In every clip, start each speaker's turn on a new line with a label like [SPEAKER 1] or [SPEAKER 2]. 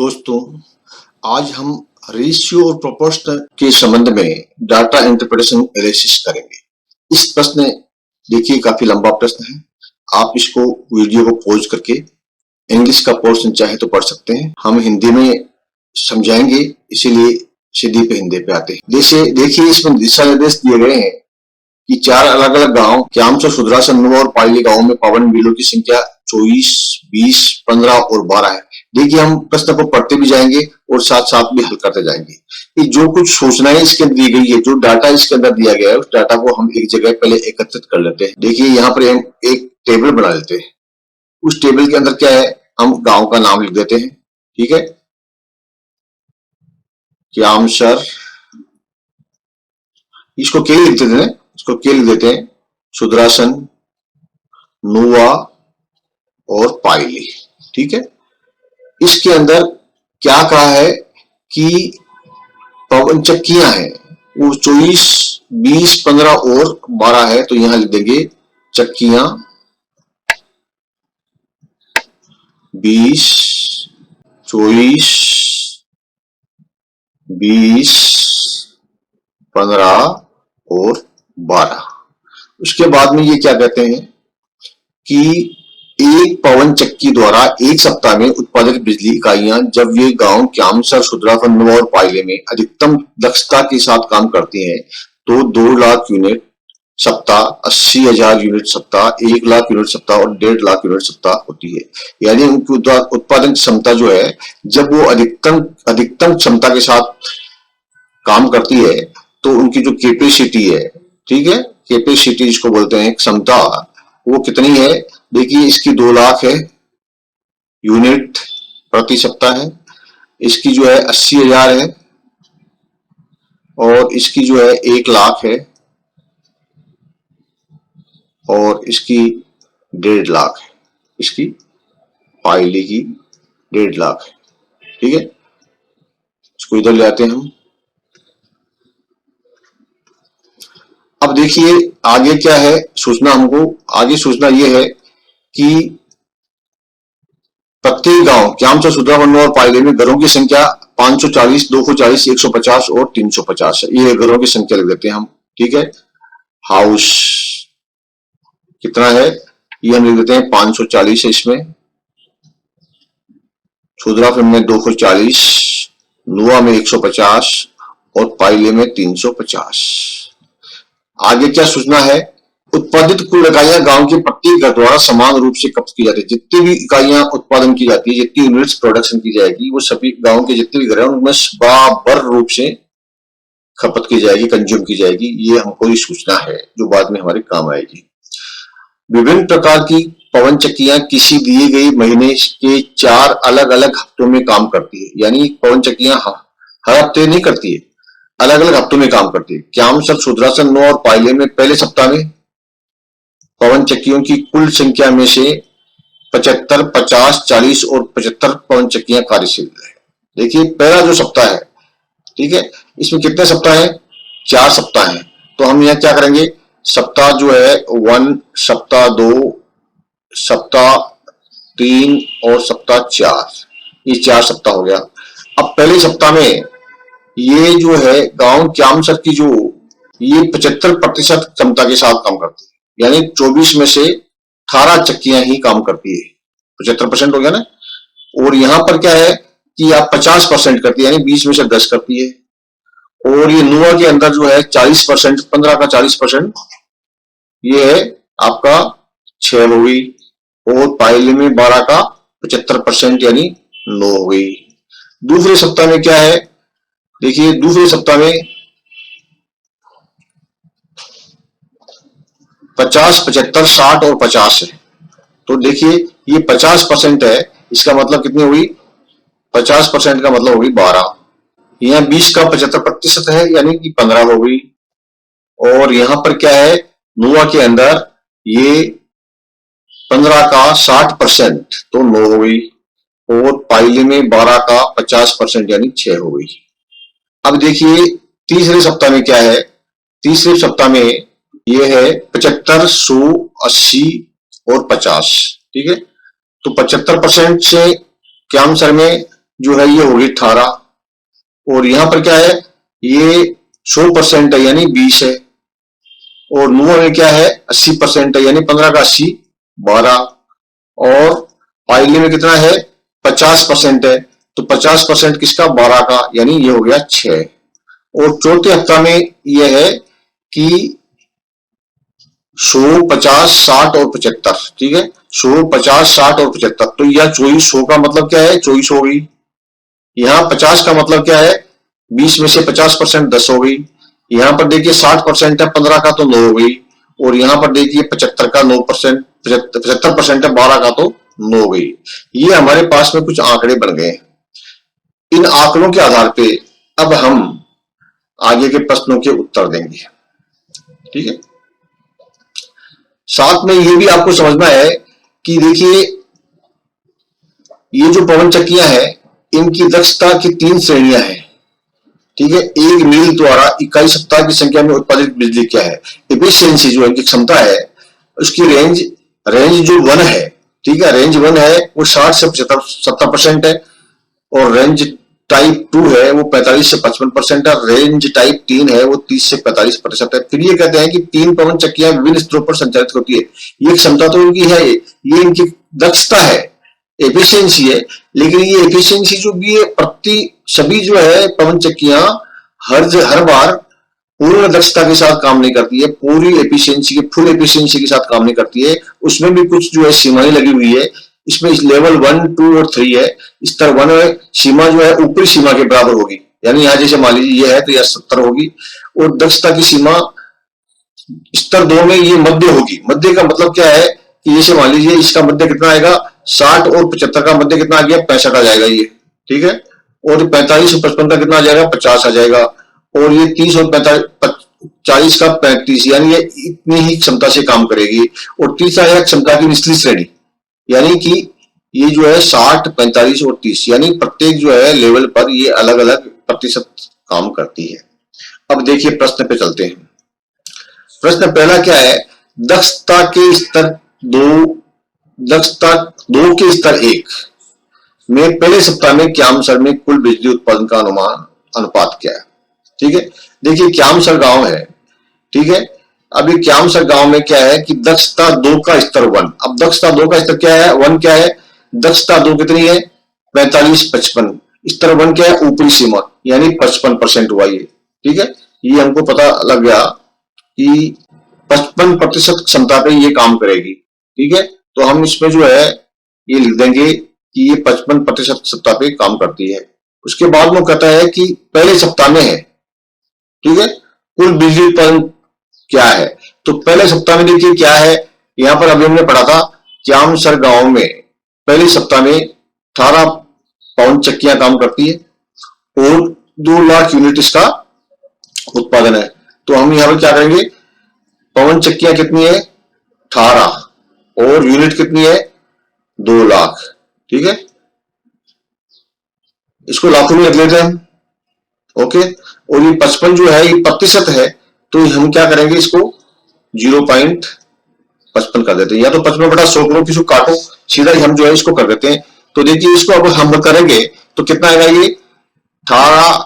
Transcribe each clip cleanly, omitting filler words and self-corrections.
[SPEAKER 1] दोस्तों, आज हम रेशियो और प्रोपोर्शन के संबंध में डाटा इंटरप्रिटेशन एनालिसिस करेंगे। इस प्रश्न देखिए काफी लंबा प्रश्न है। आप इसको वीडियो को पॉज करके इंग्लिश का पोर्शन चाहे तो पढ़ सकते हैं। हम हिंदी में समझाएंगे, इसीलिए सीधी पे हिंदी पे आते हैं। जैसे देखिए इसमें दिशा निर्देश दिए गए हैं कि 4 अलग अलग गांव क्यामसर, सुदरासन, नुआ और पाइली गांव में पावन बिलों की संख्या 24, 20, 15 और 12 है। देखिए हम प्रश्न को पढ़ते भी जाएंगे और साथ साथ भी हल करते जाएंगे। कि जो कुछ सूचनाएं इसके अंदर दी गई है, जो डाटा इसके अंदर दिया गया है, उस डाटा को हम एक जगह पहले एकत्रित कर लेते हैं। देखिए यहाँ पर हम एक टेबल बना लेते हैं। उस टेबल के अंदर क्या है, हम गांव का नाम लिख देते हैं। ठीक है, क्यामसर, इसको के लिख देते हैं, इसको के लिख देते हैं, सुदरासन, नुआ और पाइली। ठीक है, इसके अंदर क्या कहा है कि पवन चक्कियां हैं, वो 24, 20, 15 और 12 है, तो यहां लिख देंगे चक्कियां 20, 24, 20, 15 और 12। उसके बाद में ये क्या कहते हैं कि एक पवन चक्की द्वारा एक सप्ताह में उत्पादित बिजली इकाइयां जब ये गांव क्यामसर, सुदरासन, नुआ और पाइले में अधिकतम दक्षता के साथ काम करती हैं तो 2 लाख यूनिट सप्ताह, 80,000 यूनिट सप्ताह, 1 लाख यूनिट सप्ताह और 1.5 लाख यूनिट सप्ताह होती है। यानी उनकी उत्पादन क्षमता जो है, जब वो अधिकतम क्षमता के साथ काम करती है तो उनकी जो कैपेसिटी है, ठीक है, कैपेसिटी जिसको बोलते हैं क्षमता, वो कितनी है। देखिए इसकी 2 लाख है यूनिट प्रति सप्ताह है, इसकी जो है 80,000 है और इसकी जो है 1 लाख है और इसकी 1.5 लाख है, इसकी पाइली की 1.5 लाख है। ठीक है, इसको इधर ले आते हैं हम। अब देखिए आगे क्या है सूचना, हमको आगे सूचना ये है कि प्रत्येक गांव क्यामसर, सुदरासन, नुआ और पाइले में घरों की संख्या 540, 240, 150 और 350 है। ये घरों की संख्या लिख देते हैं हम। ठीक है, हाउस कितना है, ये हम लिख देते हैं 540 है इसमें, सुदरासन में 240, नुआ में 150 और पाइले में 350। आगे क्या सूचना है, उत्पादित कुल इकाइयां गांव के प्रत्येक घर द्वारा समान रूप से खपत की जाती है। जितनी भी इकाइयां उत्पादन की जाती है, जितनी यूनिट्स प्रोडक्शन की जाएगी, वो सभी गांव के जितने भी घर हैं उनमें बराबर रूप से खपत की जाएगी, कंज्यूम की जाएगी। ये हमको ये सूचना है जो बाद में हमारे काम आएगी। विभिन्न प्रकार की पवन चक्कियां किसी दिए गए महीने के 4 अलग अलग हफ्तों में काम करती है। यानी पवन चक्कियां हर हफ्ते नहीं करती है, अलग अलग हफ्तों में काम करती है। क्यामसर, सुदरासन, नुआ और पाइले में पहले सप्ताह में पवन चक्कियों की कुल संख्या में से 75, 50, 40 और 75 पवन चक्कियां कार्यशील है। देखिए पहला जो सप्ताह है, ठीक है, इसमें कितने सप्ताह हैं, 4 सप्ताह हैं। तो हम यहाँ क्या करेंगे, सप्ताह जो है 1, सप्ताह 2, सप्ताह 3 और सप्ताह 4, ये 4 सप्ताह हो गया। अब पहले सप्ताह में ये जो है गांव क्यामसर की जो ये 75% क्षमता के साथ काम करती है। यानी 24 में से 18 चक्कियां ही काम करती है, 75% हो गया ना। और यहां पर क्या है कि आप 50% करती है, यानी 20 में से 10 करती है। और ये नुआ के अंदर जो है 40%, 15 का 40%, ये है आपका 6 हो गई। और पाइले में 12 का 75% यानी 9 हो गई। दूसरे सप्ताह में क्या है, देखिए दूसरे सप्ताह में 50, 75, 60 और 50 है। तो देखिए ये 50% है, इसका मतलब कितनी हुई, 50% का मतलब होगी 12। यहाँ 20 का 75% है, यानी कि 15 हो गई। और यहां पर क्या है, नुआ के अंदर ये 15 का 60% तो 9 हो गई। और पाइले में 12 का 50% यानी 6 हो गई। अब देखिए तीसरे सप्ताह में क्या है, तीसरे सप्ताह में ये है 75, 100, 80 और 50। ठीक है, तो 75% से क्यामसर में जो है ये होगी 18, और यहां पर क्या है, ये 100% है यानी 20 है, और नुआ में क्या है 80% है यानी 15 का 80 12, और पाइले में कितना है 50% है, तो 50% किसका 12 का यानी ये हो गया 6। और चौथे हफ्ता में यह है कि 100 50 60 और 75, ठीक है 100 50 60 और 75, तो यह 24 100 का मतलब क्या है 24 हो गई। यहाँ 50 का मतलब क्या है 20 में से 50% 10 हो गई। यहाँ पर देखिए 60% है 15 का तो 9 हो गई, और यहाँ पर देखिए 75 का 9%, 75% है 12 का तो 9 हो गई। ये हमारे पास में कुछ आंकड़े बन गए। इन आंकड़ों के आधार पे अब हम आगे के प्रश्नों के उत्तर देंगे, ठीक है। साथ में ये भी आपको समझना है कि देखिए ये जो पवन चक्कियां हैं इनकी दक्षता की 3 श्रेणियां हैं, ठीक है। एक मील द्वारा इकाई सप्ताह की संख्या में उत्पादित बिजली क्या है, एफिशिएंसी जो इनकी क्षमता है उसकी रेंज जो 1 है, ठीक है, रेंज 1 है वो 60 से 70% है, और रेंज टाइप 2 है वो 45 से 55% है, रेंज टाइप 3 है वो 30 से 45% है। फिर ये कहते हैं कि 3 पवन चक्कियां विभिन्न स्तरों पर संचालित होती है। ये क्षमता तो इनकी है, ये इनकी दक्षता है, एफिशिएंसी है, लेकिन ये एफिशिएंसी जो भी है प्रति सभी जो है पवन चक्कियां हर बार पूर्ण दक्षता के साथ काम नहीं करती है, पूरी एफिशिएंसी के फुल एफिशिएंसी के साथ काम नहीं करती है, उसमें भी कुछ जो है सीमाएं लगी हुई है। इसमें इस लेवल 1 2 और 3 है। स्तर 1 में सीमा जो है ऊपरी सीमा के बराबर होगी, यानी यहाँ जैसे मान लीजिए ये है तो यह 70 होगी, और दक्षता की सीमा स्तर 2 में ये मध्य होगी। मध्य का मतलब क्या है कि जैसे मान लीजिए इसका मध्य कितना आएगा 60 और 75 का मध्य कितना आ गया 65 आ जाएगा ये, ठीक है, और 45 और 55 का कितना आ जाएगा 50 आ जाएगा, और ये 30 और 40 का 35, यानी ये इतनी ही क्षमता से काम करेगी। और तीसरा है क्षमता की निचली श्रेणी, यानी कि ये जो है 60 45 और 30, यानी प्रत्येक जो है लेवल पर ये अलग अलग प्रतिशत काम करती है। अब देखिए प्रश्न पे चलते हैं। प्रश्न पहला क्या है, दक्षता के स्तर 2 के स्तर 1 में पहले सप्ताह में क्यामसर में कुल बिजली उत्पादन का अनुपात क्या है, ठीक है। देखिए क्यामसर गांव है, ठीक है, अभी क्यामसर गांव में क्या है कि दक्षता 2 का स्तर 1। अब दक्षता 2 का स्तर क्या है 1 क्या है, दक्षता 2 कितनी है 45 55, स्तर 1 क्या है ऊपरी सीमा यानी 55% हुआ ये, ठीक है। ये हमको पता लग गया कि 55% क्षमता पे ये काम करेगी, ठीक है, तो हम इसमें जो है ये लिख देंगे कि ये 55% क्षमता पे काम करती है। उसके बाद वो कहता है कि पहले सप्ताह में है, ठीक है, कुल बिजली उत्पादन क्या है, तो पहले सप्ताह में देखिए क्या है, यहां पर अभी हमने पढ़ा था क्यामसर गांव में पहले सप्ताह में 18 पवन चक्कियां काम करती है और 2 लाख यूनिट इसका उत्पादन है। तो हम यहां पर क्या करेंगे, पवन चक्कियां कितनी है 18 और यूनिट कितनी है 2 लाख, ठीक है, इसको लाखों में रख लेते हैं हम, ओके। और ये 55 जो है ये प्रतिशत है, तो हम क्या करेंगे इसको 0.55 कर देते हैं, या तो 55/100 करो, किसी काटो सीधा ही हम जो है इसको कर देते हैं। तो देखिए इसको अब हम करेंगे तो कितना आएगा, ये 18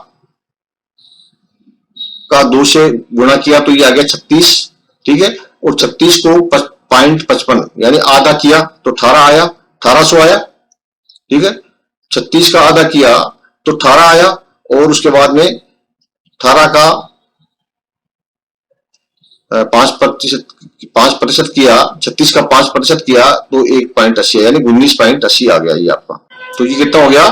[SPEAKER 1] का 2 से गुणा किया तो ये आ गया 36, ठीक है, और 36 को 0.55 यानी आधा किया तो 18 आया, 1800 आया, ठीक है, 36 का आधा किया तो 18 आया, और उसके बाद में 18 का 5% किया, 36 का 5% किया तो 1.80 यानी 19.80 आ गया ये आपका। तो ये कितना हो गया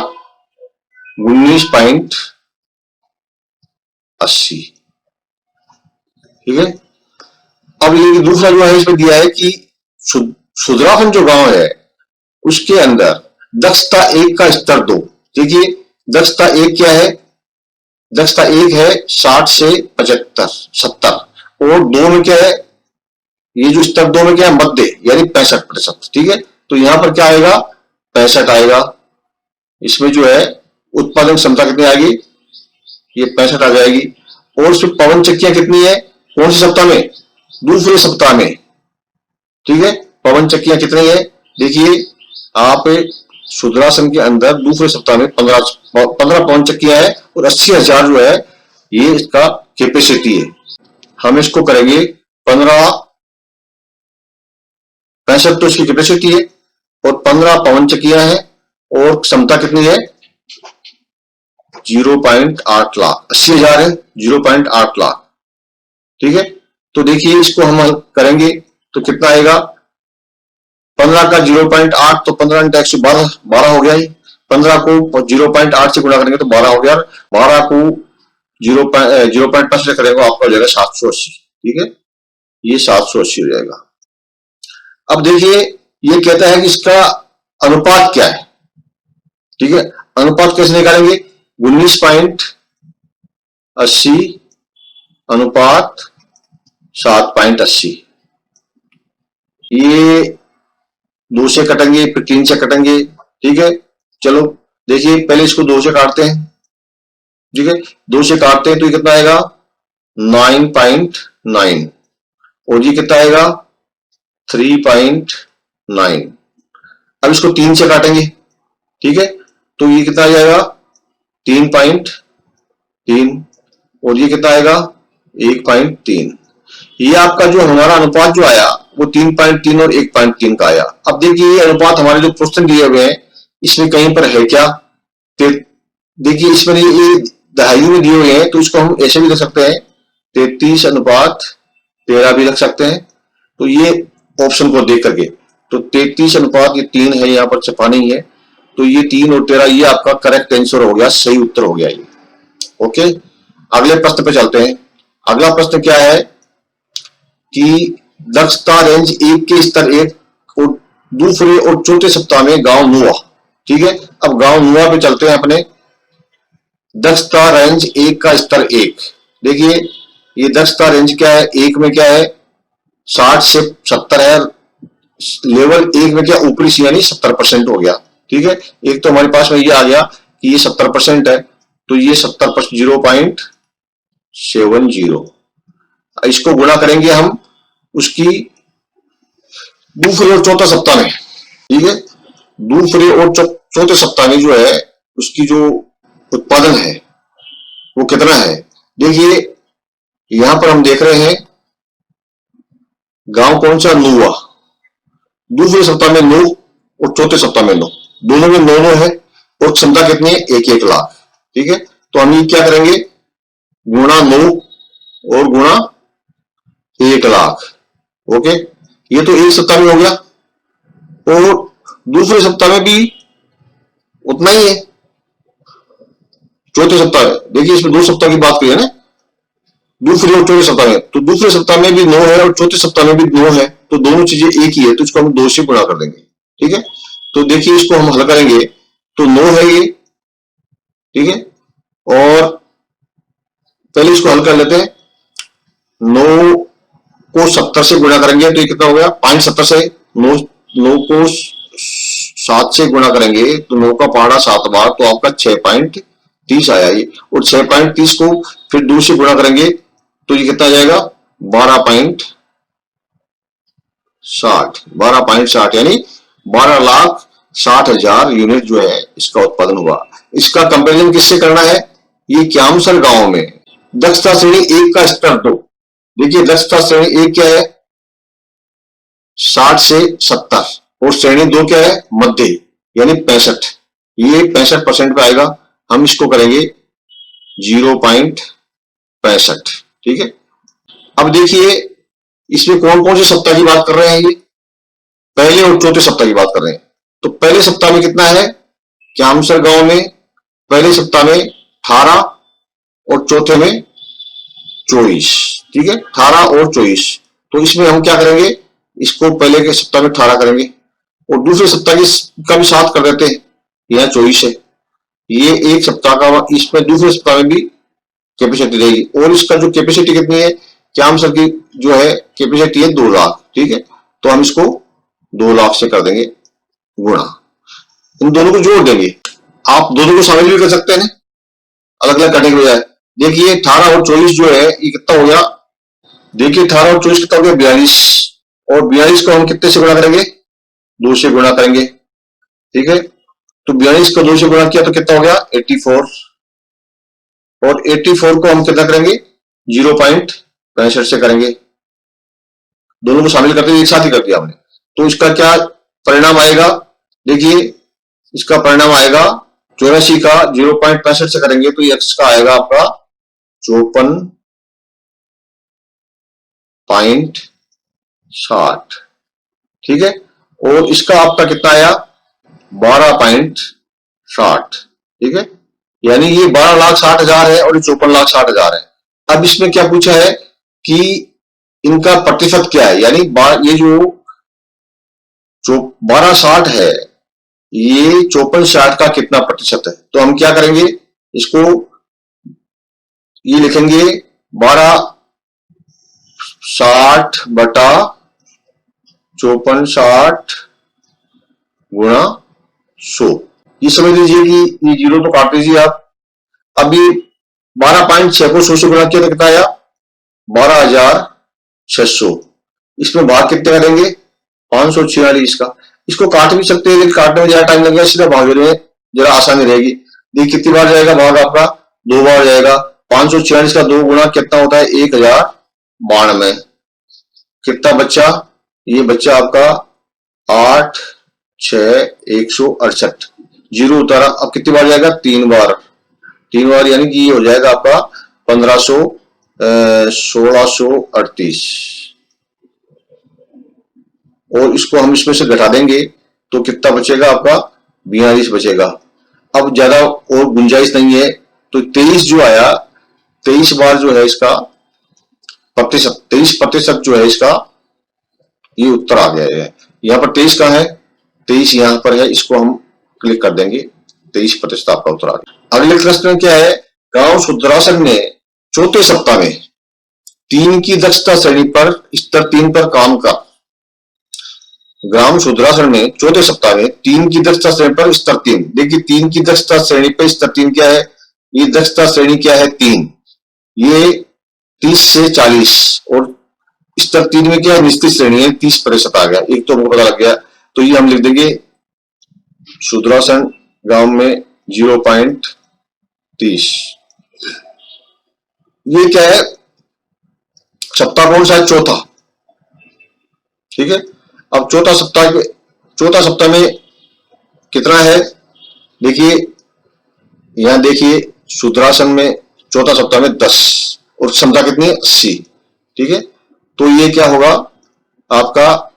[SPEAKER 1] 19.80, ठीक है। अब ये दूसरा जो है इसमें दिया है कि सुधरावन जो गांव है उसके अंदर दक्षता 1 का स्तर 2, देखिए दक्षता 1 क्या है, दक्षता 1 है 60 से 75 70, और 2 में क्या है, ये जो स्तर 2 में क्या है मध्य यानी 65%, ठीक है। तो यहां पर क्या आएगा 65 आएगा, इसमें जो है उत्पादन क्षमता कितनी आएगी, ये 65 आ जाएगी। और उसमें पवन चक्कियां कितनी है, कौन से सप्ताह में, दूसरे सप्ताह में, ठीक है, पवन चक्कियां कितनी है, देखिए आप शुद्रासन के अंदर दूसरे सप्ताह में 15 पवन चक्कियां है और 80,000 जो है ये इसका कैपेसिटी है। हम इसको करेंगे 15 65 तो इसकी कैपेसिटी है और 15 पवन चक्कियां हैं और क्षमता कितनी है 0.8 लाख। 80,000 है 0.8 लाख। ठीक है, तो देखिए इसको हम हल करेंगे तो कितना आएगा 15 का 0.8 तो 15 × 112 12 हो गया। 15 को 0.8 से गुणा करेंगे तो 12 हो गया। 12 को 0.5 से करेंगे आपका हो जाएगा 780। ठीक है, ये 780 हो जाएगा। अब देखिए ये कहता है कि इसका अनुपात क्या है। ठीक है, अनुपात कैसे निकालेंगे 19.80 अनुपात 7.80। ये 2 से कटेंगे फिर 3 से कटेंगे। ठीक है, चलो देखिए पहले इसको 2 से काटते हैं। ठीक है, 2 से काटते हैं तो ये कितना आएगा 9.9 और ये कितना आएगा 3.9। अब इसको 3 से काटेंगे। ठीक है, तो ये कितना आ जाएगा 3.3 और ये कितना आएगा 1.3। ये आपका जो हमारा अनुपात जो आया वो 3.3 और 1.3 का आया। अब देखिए ये अनुपात हमारे जो क्वेश्चन दिए हुए हैं इसमें कहीं पर है क्या, फिर देखिए इसमें ये दहाई में दिए हुए हैं तो इसको हम ऐसे भी लिख सकते हैं 33 अनुपात 13 भी रख सकते हैं। तो ये ऑप्शन को देख करके तो 33 अनुपात ये 3 है, यहाँ पर छपा नहीं है तो ये 3 और 13 ये आपका करेक्ट आंसर हो गया, सही उत्तर हो गया ये। ओके, अगले प्रश्न पे चलते हैं। अगला प्रश्न क्या है कि दक्षता रेंज 1 के स्तर 1 और दूसरे और चौथे सप्ताह में गांव नुआ। ठीक है, अब गांव नुआ पे चलते हैं अपने। दक्षता रेंज 1 का स्तर 1, देखिए ये दक्षता रेंज क्या है 1 में क्या है 60 से 70 है। लेवल 1 में क्या ऊपरी सी यानी 70% हो गया। ठीक है, एक तो हमारे पास में ये आ गया कि ये 70% है तो ये 70% 0.70। इसको गुणा करेंगे हम उसकी दूसरे और चौथे सप्ताह में। ठीक है, दूसरे और चौथे सप्ताह में जो है उसकी जो उत्पादन है वो कितना है। देखिए यहां पर हम देख रहे हैं गांव कौन सा नुआ, दूसरे सप्ताह में 9 और चौथे सप्ताह में 9, दोनों में 9 है और क्षमता कितनी है 1 लाख। ठीक है, तो हम ये क्या करेंगे गुणा 9 और गुणा 1 लाख। ओके, ये तो एक सप्ताह में हो गया और दूसरे सप्ताह में भी उतना ही है। चौथे सप्ताह में देखिए इसमें 2 सप्ताह की बात की है ना, दूसरे और चौथे सप्ताह में, तो दूसरे सप्ताह में भी 9 है और चौथे सप्ताह में भी 9 है तो दोनों चीजें एक ही है तो इसको हम 2 से गुणा कर देंगे। ठीक है, तो देखिए इसको हम हल करेंगे तो 9 है ये। ठीक है, और पहले इसको हल कर लेते हैं। 9 को 70 से गुणा करेंगे तो ये कितना हो गया 570 से 9 को 7 से गुणा करेंगे तो 9 का पहाड़ा 7 बार तो आपका 6.30 आया ये, और 6.30 को फिर 2 से गुणा करेंगे तो ये कितना आ जाएगा 12.60 यानी 12,60,000 यूनिट जो है इसका उत्पादन हुआ। इसका कंपैरिजन किससे करना है, ये क्यामसर गांव में दक्षता श्रेणी 1 का स्तर 2। देखिए दक्षता श्रेणी 1 क्या है 60 से 70 और श्रेणी 2 क्या है मध्य यानी 65, ये 65% पे आएगा। हम इसको करेंगे 0.65। ठीक है, अब देखिए इसमें कौन कौन से सप्ताह की बात कर रहे हैं, ये पहले और चौथे सप्ताह की बात कर रहे हैं। तो पहले सप्ताह में कितना है क्यामसर गांव में, पहले सप्ताह में 18 और चौथे में 24। ठीक है, 18 और 24, तो इसमें हम क्या करेंगे इसको पहले के सप्ताह में 18 करेंगे और दूसरे सप्ताह का भी 7 कर देते हैं, यहाँ 24 है। ये एक सप्ताह का, इसमें दूसरे सप्ताह में भी कैपेसिटी रहेगी और इसका जो कैपेसिटी कितनी है क्यामसर की जो है कैपेसिटी है 2 लाख। ठीक है, तो हम इसको 2 लाख से कर देंगे गुणा, इन दोनों को जोड़ देंगे। आप दोनों को शामिल भी कर सकते हैं अलग अलग करने के बजाय। देखिए 18 और 24 जो है ये कितना हो गया, देखिए 18 और 24 कितना हो गया 42 और 42 को हम कितने से गुणा करेंगे 2 से गुणा करेंगे। ठीक है, तो 42 को 2 से गुणा किया तो कितना हो गया 84, और 84 को हम कितना करेंगे 0.65 से करेंगे, दोनों को शामिल करते हुए एक साथ ही कर दिया हमने। तो इसका क्या परिणाम आएगा, देखिए इसका परिणाम आएगा 84 का 0.65 से करेंगे तो x का आएगा आपका 54.60, ठीक है। और इसका आपका कितना आया 12.60, ठीक है। यानी ये 12,60,000 है और ये 54,60,000 है। अब इसमें क्या पूछा है कि इनका प्रतिशत क्या है, यानी ये जो 12,60 है ये 54,60 का कितना प्रतिशत है। तो हम क्या करेंगे, इसको ये लिखेंगे 12,60 बटा 54,60 गुणा 100। ये समझ लीजिए कि ये 0 तो काट लीजिए आप। अब ये 12.6 को 100 से गुणा किया तो कितना आया 12,600। इसमें भाग कितने करेंगे 546 का। इसको काट भी सकते हैं लेकिन काटने में ज्यादा टाइम लगेगा, सीधा भाग में जरा आसानी रहेगी। देखिए कितनी बार जाएगा भाग आपका 2 बार जाएगा। 546 का 2 गुणा कितना होता है 1092। कितना बच्चा, ये बच्चा आपका 8 6 168, 0 उतारा। अब कितनी बार जाएगा 3 बार, 3 बार यानी कि ये हो जाएगा आपका 1638। और इसको हम इसमें से घटा देंगे तो कितना बचेगा आपका 42 बचेगा। अब ज्यादा और गुंजाइश नहीं है तो 23 जो आया 23 बार जो है इसका प्रतिशत 23% जो है इसका ये उत्तर आ गया है। यहाँ पर 23 का है, 23 यहाँ पर है, इसको हम क्लिक कर देंगे 23% आपका उत्तर आ गया। अगले प्रश्न क्या है, गांव शुद्रासन ने चौथे सप्ताह में 3 की दक्षता श्रेणी पर स्तर 3 पर काम का। ग्राम शुद्रासन में चौथे सप्ताह में 3 की दक्षता श्रेणी पर स्तर 3। देखिए 3 की दक्षता श्रेणी पर स्तर 3 क्या है, ये दक्षता श्रेणी क्या है 3, ये 30 से 40 और स्तर 3 में क्या है निश्चित श्रेणी है 30% आ गया। एक तो हमको पता लग गया, तो ये हम लिख देंगे शुद्रासन गांव में 0.30। ये क्या है सप्ताह कौन सा है चौथा, ठीक है। अब चौथा सप्ताह में कितना है, देखिए यहां देखिए शुद्रासन में चौथा सप्ताह में 10 और क्षमता कितनी है 80, ठीक है। तो ये क्या होगा आपका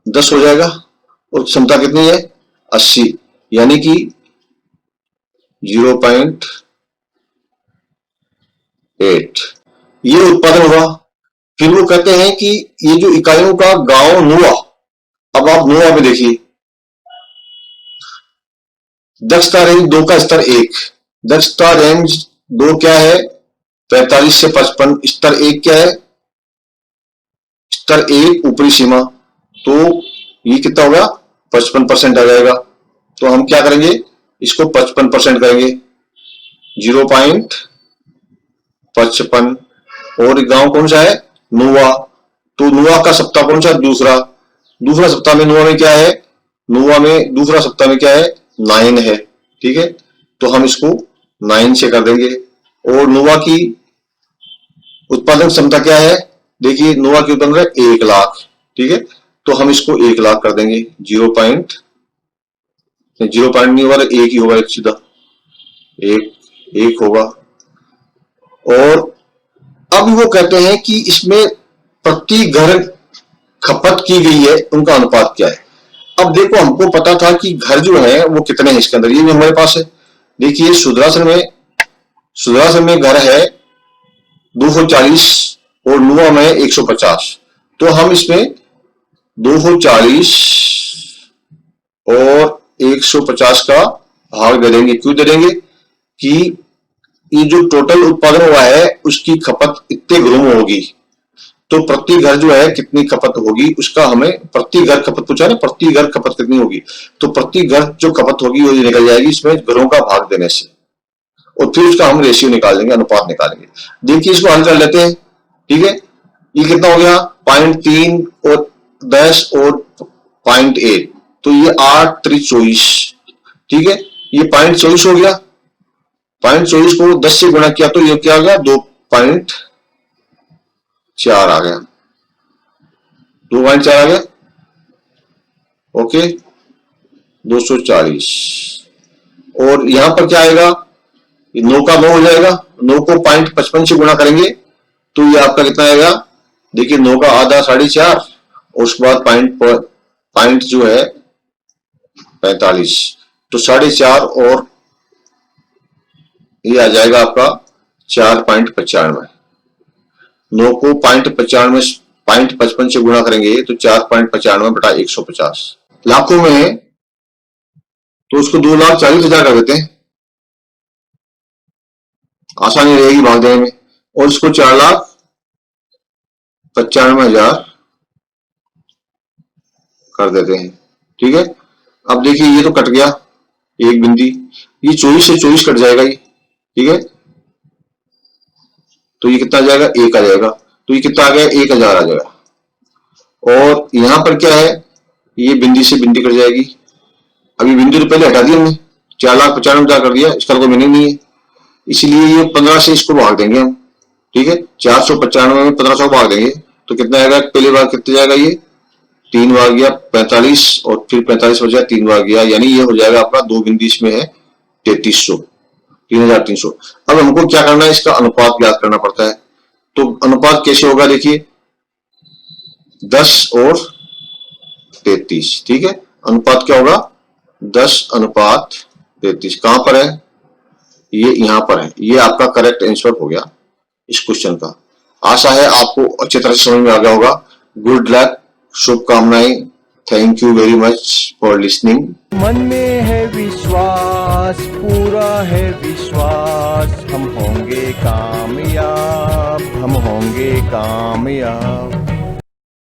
[SPEAKER 1] 10 हो जाएगा और क्षमता कितनी है 80, यानी कि 0.8 ये उत्पादन होगा। फिर वो कहते हैं कि ये जो इकाइयों का गांव नुआ, अब आप नुआ में देखिए दक्षता रेंज 2 का स्तर 1, दक्षता रेंज 2 क्या है 45 से 55, स्तर 1 क्या है स्तर 1 ऊपरी सीमा, तो ये कितना होगा 55% आ जाएगा। तो हम क्या करेंगे इसको 55% करेंगे 0.55। और गांव कौन सा है नुआ, तो नुआ का सप्ताह कौन सा दूसरा सप्ताह में नुआ में क्या है, नुआ में दूसरा सप्ताह में क्या है 9 है, ठीक है। तो हम इसको 9 से कर देंगे। और नुआ की उत्पादन क्षमता क्या है, देखिए नुआ की उत्पादन है 1 लाख, ठीक है। तो हम इसको 1 लाख कर देंगे 0 पॉइंट नहीं होगा, 1 ही होगा, एक सीधा 1 होगा। और अब वो कहते हैं कि इसमें प्रति घर खपत की गई है उनका अनुपात क्या है। अब देखो हमको पता था कि घर जो है वो कितने हैं इसके अंदर, ये भी हमारे पास है। देखिए शुद्रासन में घर है 240 और नुआ में 150, तो हम इसमें 240 और 150 का भाग दे देंगे। क्यों दे देंगे कि ये जो टोटल उत्पादन हुआ है उसकी खपत इतने घरों में होगी, तो प्रति घर जो है कितनी खपत होगी उसका हमें प्रति घर खपत पूछा ना, प्रति घर खपत कितनी होगी, तो प्रति घर जो खपत होगी वो निकल जाएगी इसमें घरों का भाग देने से, और फिर उसका हम रेशियो निकाल लेंगे, अनुपात निकालेंगे। देखिए इसको हल कर लेते हैं, ठीक है। ये कितना हो गया 0.3 और 10 और 0.8, तो ये 8 3 24, ठीक है, ये 0.24 हो गया, 0.24 को 10 से गुणा किया तो ये क्या आ गया, 2.4 आ गया, 2.4 आ गया। ओके, 240। और यहां पर क्या आएगा, 9 का 9 हो जाएगा, 9 को 0.55 से गुणा करेंगे तो ये आपका कितना आएगा, देखिए 9 का आधा 4.5, और उसके बाद पॉइंट जो है 45, तो 4.5 और ये आ जाएगा आपका 4.95। 9 को 0.55 से गुणा करेंगे तो 4.95 बटा 150 लाखों में है, तो उसको 2,40,000 कर देते हैं, आसानी रहेगी भाग देने में। और इसको 4,95,000 कर देते हैं। ठीक है, अब देखिए ये तो कट गया एक बिंदी, ये 24 से 24 कट जाएगा ये। ठीक है, तो ये कितना आ जाएगा, 1 आ जाएगा, तो ये कितना आ गया, 1,000 आ जाएगा। और यहां पर क्या है, ये बिंदी से बिंदी कट जाएगी, अभी बिंदी तो पहले हटा दी हमने, 4,95,000 कर दिया, इसका कोई मीनिंग नहीं है, इसलिए ये 15 से इसको भाग देंगे हम। ठीक है, 495 में 1500 भाग देंगे तो कितना आएगा, पहली बार कितने जाएगा, ये 3 बार गया 45, और फिर 45 हो जाए 3 बार गया, यानी ये हो जाएगा आपका 2 बिंदी इसमें है 3300, 3,300। अब हमको क्या करना है, इसका अनुपात याद करना पड़ता है। तो अनुपात कैसे होगा, देखिए 10 और 33। ठीक है, अनुपात क्या होगा, 10:33। कहां पर है, ये यहां पर है, ये आपका करेक्ट आंसर हो गया इस क्वेश्चन का। आशा है आपको अच्छी तरह से समझ में आ गया होगा। गुड लक, शुभकामनाएं, thank you very much for listening.
[SPEAKER 2] मन में है विश्वास, पूरा है विश्वास, हम होंगे कामयाब, हम होंगे कामयाब।